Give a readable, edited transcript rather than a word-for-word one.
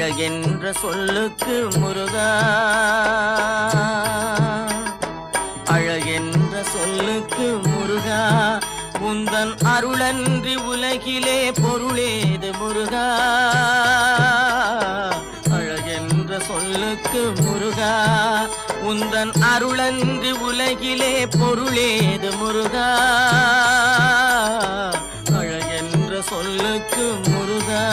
அழகென்ற சொல்லுக்கு முருகா, அழகென்ற சொல்லுக்கு முருகா, உந்தன் அருளன்றி உலகிலே பொருளேது முருகா. அழகென்ற சொல்லுக்கு முருகா, உந்தன் அருளன்றி உலகிலே பொருளேது முருகா. அழகென்ற சொல்லுக்கு முருகா.